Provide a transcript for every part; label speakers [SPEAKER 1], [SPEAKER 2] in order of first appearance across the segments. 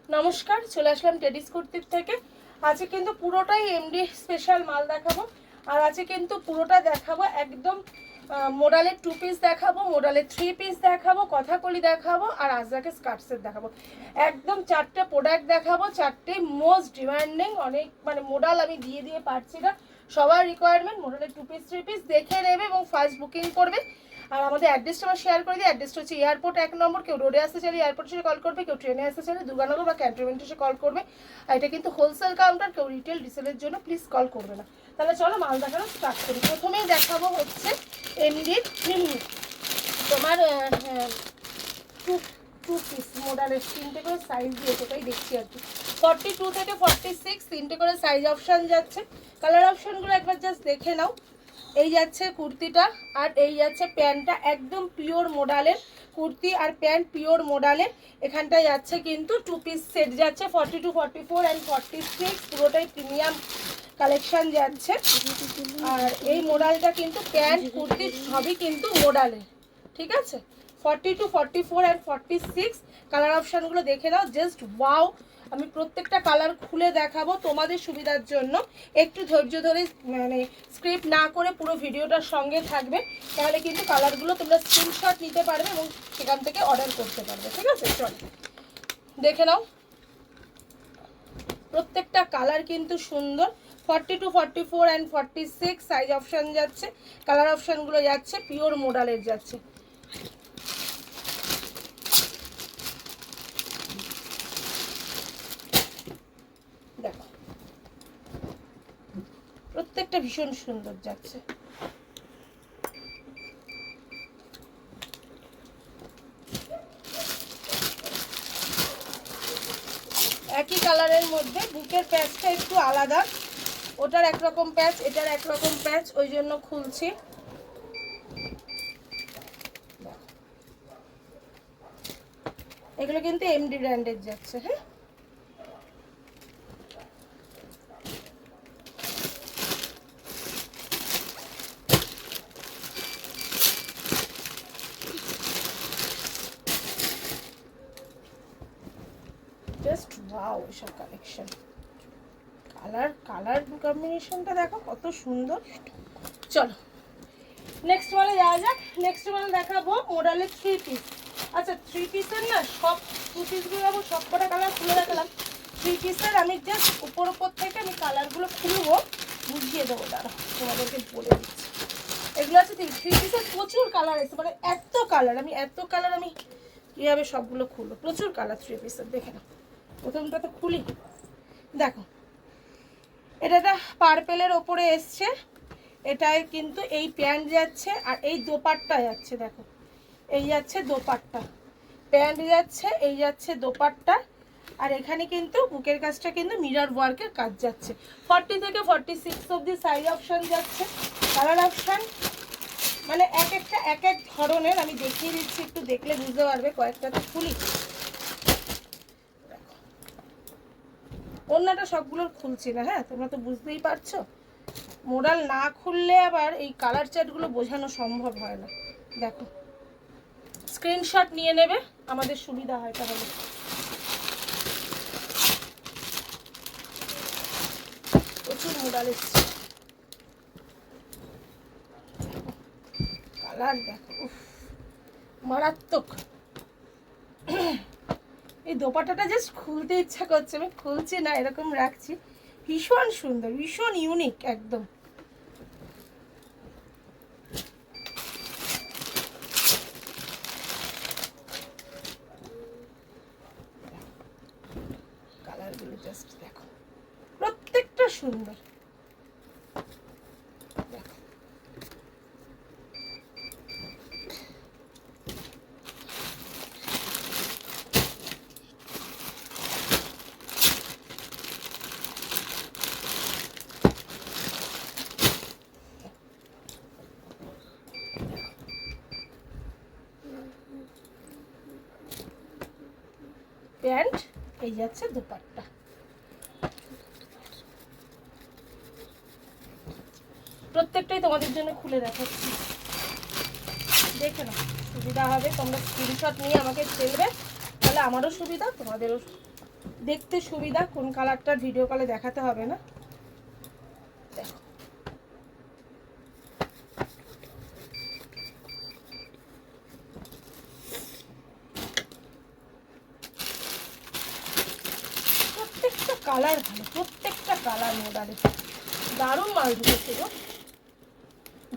[SPEAKER 1] নমস্কার, চলে আসলাম টেডিস কুর্তির থেকে। আজকে কিন্তু পুরোটাই এমডি স্পেশাল মাল দেখাবো। আর আজকে কিন্তু পুরোটা দেখাবো একদম মোডালের 2 পিস দেখাবো, মোডালের 3 পিস দেখাবো, কথাকলি দেখাবো, আর আজরাকে স্কার্ট সেট দেখাবো। একদম 4টে প্রোডাক্ট দেখাবো, 4টেই মোস্ট ডিমান্ডিং। অনেক মানে মোডাল আমি দিয়ে দিয়ে পারছি না, সবার রিকোয়ারমেন্ট মোডালের 2 পিস 3 পিস দেখে নেবে এবং ফার্স্ট বুকিং করবে। আর আমাদের অ্যাড্রেসটা আমরা শেয়ার করে দিই। অ্যাড্রেসটা হচ্ছে এয়ারপোর্ট 1 নম্বর। কেউ রোডে আসতে চাইলে এয়ারপোর্ট এসে কল করবে, কেউ ট্রেনে আসতে চাইলে দুর্গানগর বা ক্যান্টনমেন্ট এসে কল করবে। আর এটা কিন্তু হোলসেল কাউন্টার, কেউ রিটেল রিসেলের জন্য প্লিজ কল করবে না। তাহলে চলো মাল দেখানো স্টার্ট করি। প্রথমেই দেখাবো হচ্ছে এমডির মিনি তোমার টু পিস মোডালের 3টে করে সাইজ দিয়েছে, ওটাই দেখছি আর কি। 42 থেকে 46 3টে করে সাইজ অপশান যাচ্ছে। কালার অপশানগুলো একবার জাস্ট দেখে নাও। এই যাচ্ছে কুর্তিটা, আর এই যাচ্ছে প্যান্টটা। একদম পিওর মোডালের কুর্তি আর প্যান্ট, পিওর মোডালের। এখানটায় যাচ্ছে কিন্তু 2 পিস সেট যাচ্ছে 42, 44 অ্যান্ড 46, পুরোটাই প্রিমিয়াম কালেকশন যাচ্ছে। আর এই মোডালটা কিন্তু প্যান্ট কুর্তি সবই কিন্তু মোডালের, ঠিক আছে। 42, 44 অ্যান্ড 46 কালার অপশানগুলো দেখে নাও। Just wow. আমি প্রত্যেকটা কালার খুলে দেখাবো তোমাদের সুবিধার জন্য। একটু ধৈর্য ধরে মানে স্ক্রিপ্ট না করে পুরো ভিডিওটার সঙ্গে থাকবে, তাহলে কিন্তু কালারগুলো তোমরা স্ক্রিনশট নিতে পারবে এবং সেখান থেকে অর্ডার করতে পারবে, ঠিক আছে। চলো দেখে নাও, প্রত্যেকটা কালার কিন্তু সুন্দর। 42, 44 অ্যান্ড 46 সাইজ অপশান যাচ্ছে। কালার অপশানগুলো যাচ্ছে পিওর মোডালের যাচ্ছে। দেখো প্রত্যেকটা ভীষণ সুন্দর যাচ্ছে। একই কালারের মধ্যে বুকের প্যাচটা একটু আলাদা, ওটার একরকম প্যাচ, এটার একরকম প্যাচ, ওই জন্য খুলছি। এগুলো কিন্তু এমডি ব্র্যান্ডের যাচ্ছে। হ্যাঁ, জাস্ট ওয়াও এসব কালেকশন। কালার কম্বিনেশনটা দেখো কত সুন্দর। চলো নেক্সট মালে যাওয়া যাক। নেক্সট মালে দেখাবো মোডালের 3 পিস। আচ্ছা 3 পিসের না সব 2 পিসগুলো যাবো, সব কটা কালার খুলে দেখালাম। 3 পিসের আমি জাস্ট উপর থেকে আমি কালারগুলো খুলবো, বুঝিয়ে দেবো, দাঁড়া তোমাদেরকে বলে দিচ্ছি। এগুলো আছে 3 পিসের প্রচুর কালার এসে, মানে এত কালার আমি কীভাবে সবগুলো খুলবো। প্রচুর কালার 3 পিসের, দেখে না। প্রথমটা তো খুলি, দেখো এটা পার্পেলের ওপরে এসছে। এটায় কিন্তু এই প্যান্ট যাচ্ছে আর এই দোপাট্টা যাচ্ছে। দেখো এই যাচ্ছে দোপাট্টা, প্যান্ট যাচ্ছে, এই যাচ্ছে দোপাট্টা। আর এখানে কিন্তু বুকের কাজটা কিন্তু মিরর ওয়ার্কের কাজ যাচ্ছে। 40 থেকে 46 অবধি সাইজ অপশান যাচ্ছে। কালার অপশান মানে এক একটা এক এক ধরনের, আমি দেখিয়ে দিচ্ছি, একটু দেখলে বুঝতে পারবে। কয়েকটা তো খুলি, অন্যটা সবগুলোর খুলছি না। হ্যাঁ, তোমরা তো বুঝতেই পারছো, মোডাল না খুললে আবার এই কালার চার্টগুলো বোঝানো সম্ভব হয় না। দেখো স্ক্রিনশট নিয়ে নেবে, আমাদের সুবিধা হয় তাহলে। প্রচুর মোডাল এসছে, কালার দেখো মারাত্মক। এই দোপাট্টাটা জাস্ট খুলতে ইচ্ছা করছে, আমি খুলছি না, এরকম রাখছি। ভীষণ সুন্দর, ভীষণ ইউনিক একদম। কালারগুলো জাস্ট দেখো, প্রত্যেকটা সুন্দর। প্যান্ট, এই যাচ্ছে দোপাট্টা। প্রত্যেকটাই তোমাদের জন্য খুলে দেখাচ্ছি, দেখে নাও, সুবিধা হবে। তোমরা স্ক্রিনশট নিয়ে আমাকে ফেলবে, তাহলে আমারও সুবিধা, তোমাদেরও দেখতে সুবিধা, কোন কালারটা ভিডিও কলে দেখাতে হবে না। দেখো প্রত্যেকটা কালার ভালো, প্রত্যেকটা কালার মোডালে দারুণ মাল ঢুকেছে গো।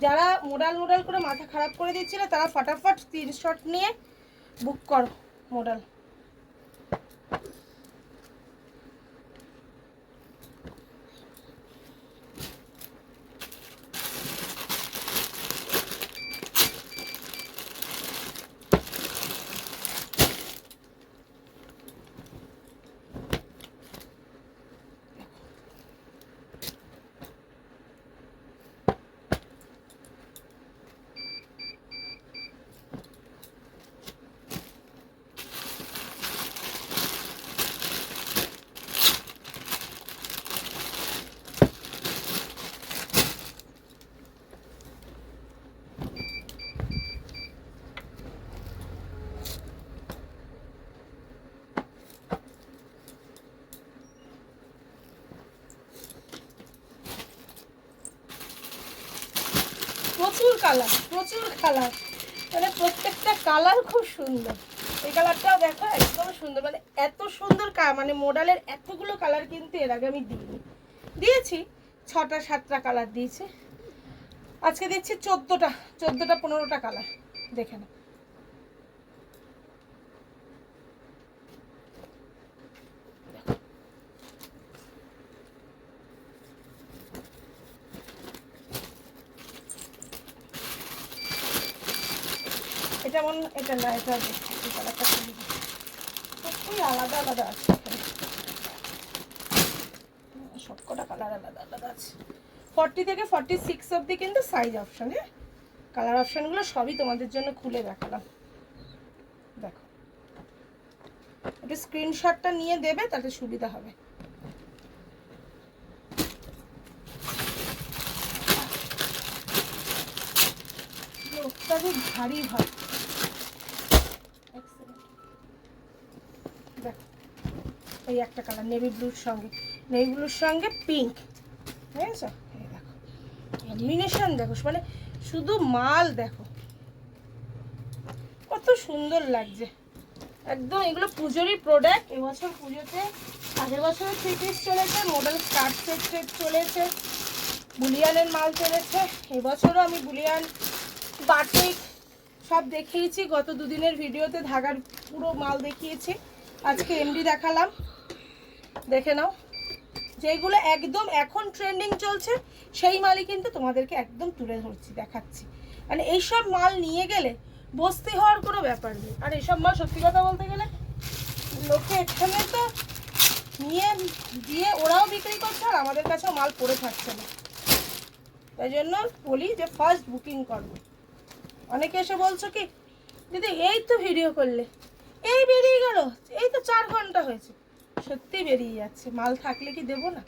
[SPEAKER 1] যারা মোডাল করে মাথা খারাপ করে দিচ্ছিল তারা ফটাফট স্ক্রিনশট নিয়ে বুক করো মোডাল। প্রচুর কালার, মানে প্রত্যেকটা কালার খুব সুন্দর। এই কালারটাও দেখো একদম সুন্দর, মানে এত সুন্দর মানে মোডালের এতগুলো কালার কিন্তু এর আগে আমি দিয়েছি 6টা 7টা কালার দিয়েছি, আজকে দিচ্ছি 14টা 15টা কালার। দেখে না এটা এটা না, এটা কালারটা খুবই আলাদা আছে, সবকটা কালার আলাদা আছে। 40 থেকে 46 অবধি কিন্তু সাইজ অপশন। হ্যাঁ, কালার অপশনগুলো সবই তোমাদের জন্য খুলে দেখালাম। দেখো একটু স্ক্রিনশটটা নিয়ে দেবে, তাতে সুবিধা হবে। ভারী ভারী। দেখো এই একটা কালার নেভি ব্লুর সঙ্গে পিঙ্ক, ঠিক আছে? এই দেখো কম্বিনেশন দেখো, মানে শুধু মাল দেখো কত সুন্দর লাগছে একদম। এগুলো পুজোরই প্রোডাক্ট। এবছর পুজোতে, আগের বছর 3 পিস চলেছে, মডেল স্কার্ট সেট চলেছে, বুলিয়ানের মাল চলেছে। এবছরও আমি বুলিয়ান, বাটিক সব দেখিয়েছি। গত দুদিনের ভিডিওতে ধাগার পুরো মাল দেখিয়েছি, আজকে এমডি দেখালাম, দেখে নাও। যেগুলো একদম এখন ট্রেন্ডিং চলছে সেই মালই কিন্তু তোমাদেরকে একদম তুলে ধরছি, দেখাচ্ছি। মানে এইসব মাল নিয়ে গেলে বস্তি হওয়ার কোনো ব্যাপার নেই। আর এইসব মাল সত্যি কথা বলতে গেলে লোকে এখানে তো নিয়ে দিয়ে ওরাও বিক্রি করছে, আর আমাদের কাছেও মাল পড়ে থাকছে না। তাই জন্য বলি যে ফার্স্ট বুকিং করবো। অনেকে এসে বলছো কি দিদি এই তো ভিডিও করলে, এই বেরিয়ে গেল, এই তো 4 ঘন্টা হয়েছে। সত্যি বেরিয়ে যাচ্ছে, মাল থাকলে কি দেবো না?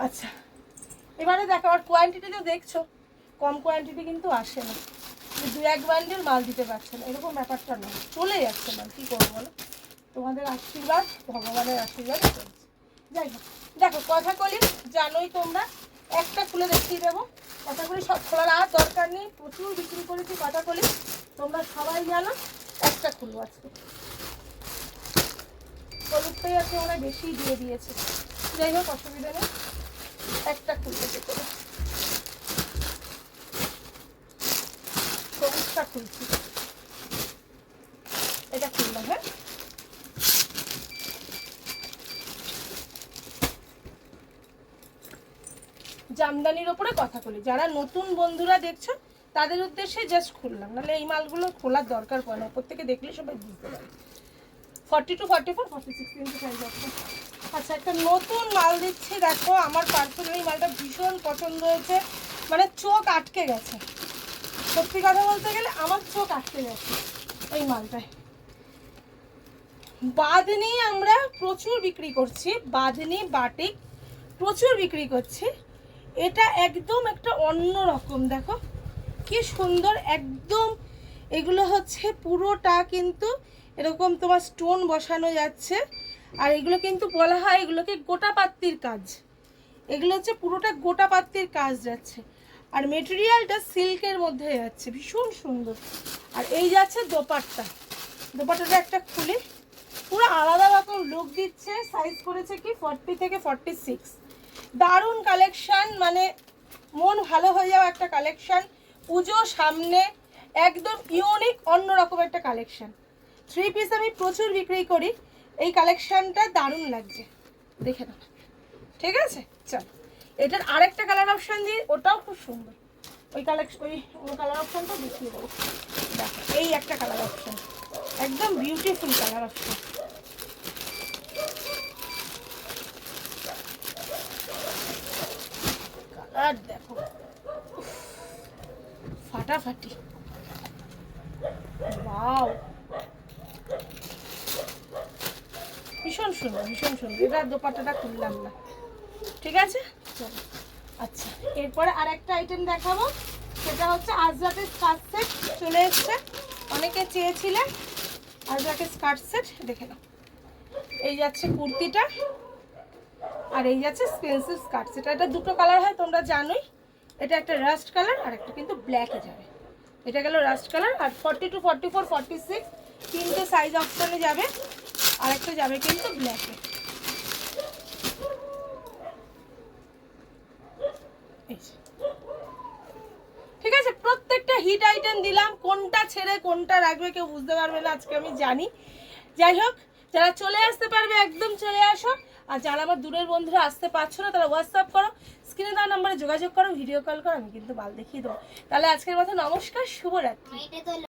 [SPEAKER 1] আচ্ছা, এবারে দেখো আর কোয়ান্টিটি তো দেখছো, কম কোয়ান্টিটি কিন্তু আসে না, 2-1 বান্ডেল মাল দিতে পারছে না, এরকম ব্যাপারটা না, চলে যাচ্ছে মাল। কী করবো বলো, তোমাদের আশীর্বাদ, ভগবানের আশীর্বাদ চলছে। যাই হোক, দেখো কথাকলি জানোই তোমরা, একটা খুলে দেখিয়ে দেবো। কথাকলি সব খোলার আর দরকার নেই, প্রচুর বিক্রি করেছি কথাকলি, তোমরা সবাই জানো। একটা খুলবো আজকে, হলুদটাই আছে ওরা বেশি দিয়ে দিয়েছে। যাই হোক অসুবিধা নেই, একটা খুলতে যেতে হবে। সবুজটা খুলছি, এটা খুললাম। হ্যাঁ, জামদানির ওপরে কথাকলি, যারা নতুন বন্ধুরা দেখছো তাদের উদ্দেশ্যে জাস্ট খুললাম, নাহলে এই মালগুলো খোলার দরকার পড়ে না, ওপর থেকে দেখলে সবাই বুঝতে পারে। 40 to 44, 46 ইঞ্চি সাইজ আছে। আচ্ছা, একটা নতুন মাল দিচ্ছি, দেখো আমার পার্সোনালি মালটা ভীষণ পছন্দ হয়েছে, মানে চোখ আটকে গেছে, সত্যি কথা বলতে গেলে আমার চোখ আটকে গেছে এই মালটায়। বাঁধনি আমরা প্রচুর বিক্রি করছি, বাঁধনি বাটিক প্রচুর বিক্রি করছি। এটা একদম একটা অন্য রকম, দেখো কি সুন্দর একদম। এগুলো হচ্ছে পুরোটা কিন্তু এরকম তোমার স্টোন বসানো যাচ্ছে। আর এগুলো কিন্তু বলা হয় এগুলোকে গোটা পাত্তির কাজ, এগুলো হচ্ছে পুরোটা গোটা পাত্তির কাজ যাচ্ছে। আর মেটেরিয়ালটা সিল্কের মধ্যে যাচ্ছে, ভীষণ সুন্দর। আর এই যাচ্ছে দোপাট্টা, দোপাট্টাটা একটা খুলে পুরো আলাদা রকম লুক দিচ্ছে। সাইজ করেছে কি 40 থেকে 46। দারুণ কালেকশান, মানে মন ভালো হয়ে যাওয়া একটা কালেকশান। পুজো সামনে, একদম ইউনিক অন্যরকম একটা কালেকশান। 3 পিস আমি প্রচুর বিক্রি করি, এই কালেকশানটা দারুণ লাগছে, দেখে নাও। ঠিক আছে, চল এটার আরেকটা কালার অপশান দিই, ওটাও খুব সুন্দর। ওই কালার অপশানটা দেখিয়ে দেবো। দেখো এই একটা কালার অপশান, একদম বিউটিফুল কালার অপশান। কালার দেখো, ফাটাফাটি, ওয়াও, ভীষণ সুন্দর, ভীষণ সুন্দর। এটা দোপাট্টাটা খুললাম না, ঠিক আছে, চলো। আচ্ছা, এরপরে আর একটা আইটেম দেখাবো, সেটা হচ্ছে আজরাকের স্কার্ট সেট চলে এসছে। অনেকে চেয়েছিলেন আজরাকের স্কার্ট সেট, দেখে নাও। এই যাচ্ছে কুর্তিটা, আর এই যাচ্ছে পেন্সিল স্কার্ট সেট। এটা দুটো কালার হয় তোমরা জানোই, এটা একটা রাস্ট কালার আর একটা কিন্তু ব্ল্যাকে যাবে। এটা গেল রাস্ট কালার। আর 42, 44, 46 তিনটে সাইজ অপশানে যাবে, আর একটা যাবে কিন্তু ব্ল্যাকে। ঠিক আছে, প্রত্যেকটা হিট আইটেম দিলাম, কোনটা ছেড়ে কোনটা রাখবে কেউ বুঝতে পারবে না আজকে, আমি জানি। যাই হোক, যারা চলে আসতে পারবে একদম চলে আসো, আর যারা আমার দূরের বন্ধুরা আসতে পারছো না তারা হোয়াটসঅ্যাপ করো, স্ক্রিনে দেওয়া নাম্বারে যোগাযোগ করো, ভিডিও কল করো, আমি কিন্তু মাল দেখিয়ে দেবো। তাহলে আজকের মতো নমস্কার, শুভরাত্রি।